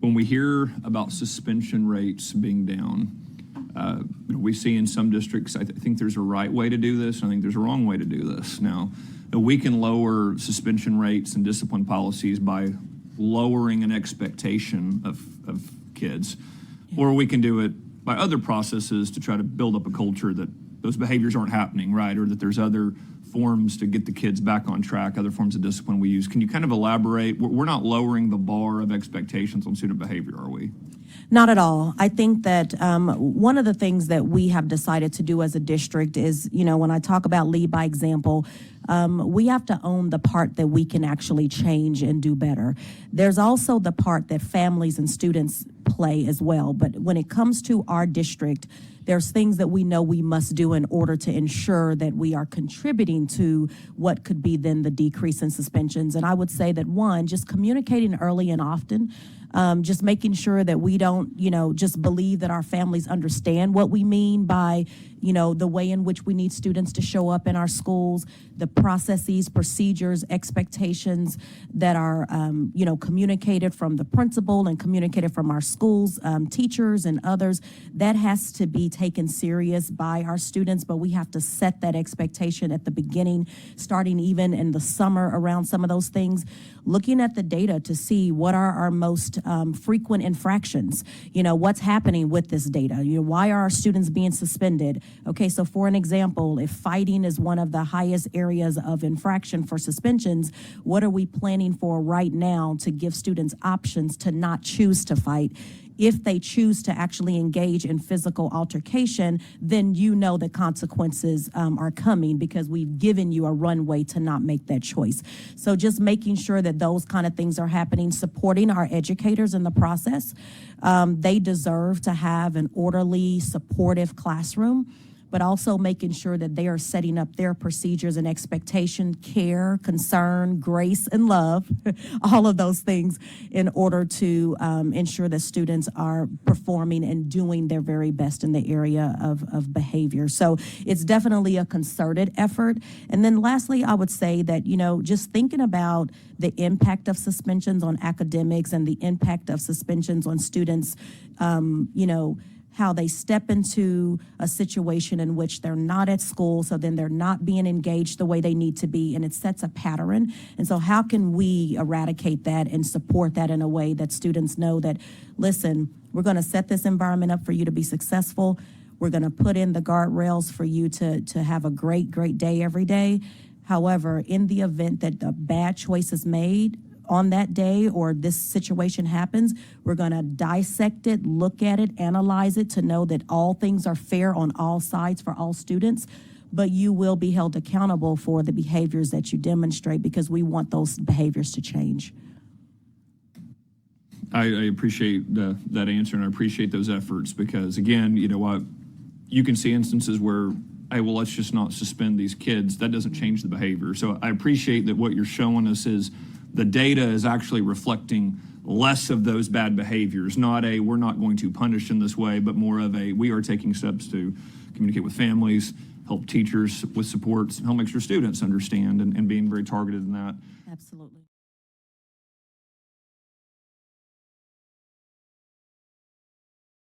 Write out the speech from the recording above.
when we hear about suspension rates being down, we see in some districts, I think there's a right way to do this, and I think there's a wrong way to do this. Now, we can lower suspension rates and discipline policies by lowering an expectation of kids, or we can do it by other processes to try to build up a culture that those behaviors aren't happening, right? Or that there's other forms to get the kids back on track, other forms of discipline we use. Can you kind of elaborate? We're not lowering the bar of expectations on student behavior, are we? Not at all. I think that one of the things that we have decided to do as a district is, when I talk about lead by example, we have to own the part that we can actually change and do better. There's also the part that families and students play as well. But when it comes to our district, there's things that we know we must do in order to ensure that we are contributing to what could be then the decrease in suspensions. And I would say that one, just communicating early and often, just making sure that we don't, just believe that our families understand what we mean by, the way in which we need students to show up in our schools, the processes, procedures, expectations that are, communicated from the principal and communicated from our schools, teachers and others. That has to be taken serious by our students, but we have to set that expectation at the beginning, starting even in the summer around some of those things, looking at the data to see what are our most frequent infractions, what's happening with this data, why are our students being suspended? Okay, so for an example, if fighting is one of the highest areas of infraction for suspensions, what are we planning for right now to give students options to not choose to fight? If they choose to actually engage in physical altercation, then the consequences are coming because we've given you a runway to not make that choice. So just making sure that those kind of things are happening, supporting our educators in the process. They deserve to have an orderly, supportive classroom, but also making sure that they are setting up their procedures and expectation, care, concern, grace, and love, all of those things in order to ensure that students are performing and doing their very best in the area of behavior. So it's definitely a concerted effort. And then lastly, I would say that, just thinking about the impact of suspensions on academics and the impact of suspensions on students, how they step into a situation in which they're not at school, so then they're not being engaged the way they need to be, and it sets a pattern. And so how can we eradicate that and support that in a way that students know that, listen, we're going to set this environment up for you to be successful. We're going to put in the guardrails for you to have a great, great day every day. However, in the event that a bad choice is made on that day or this situation happens, we're going to dissect it, look at it, analyze it to know that all things are fair on all sides for all students, but you will be held accountable for the behaviors that you demonstrate because we want those behaviors to change. I appreciate that answer, and I appreciate those efforts because, again, you can see instances where, hey, well, let's just not suspend these kids. That doesn't change the behavior. So I appreciate that what you're showing us is the data is actually reflecting less of those bad behaviors, not a we're not going to punish in this way, but more of a we are taking steps to communicate with families, help teachers with supports, help make sure students understand and being very targeted in that. Absolutely.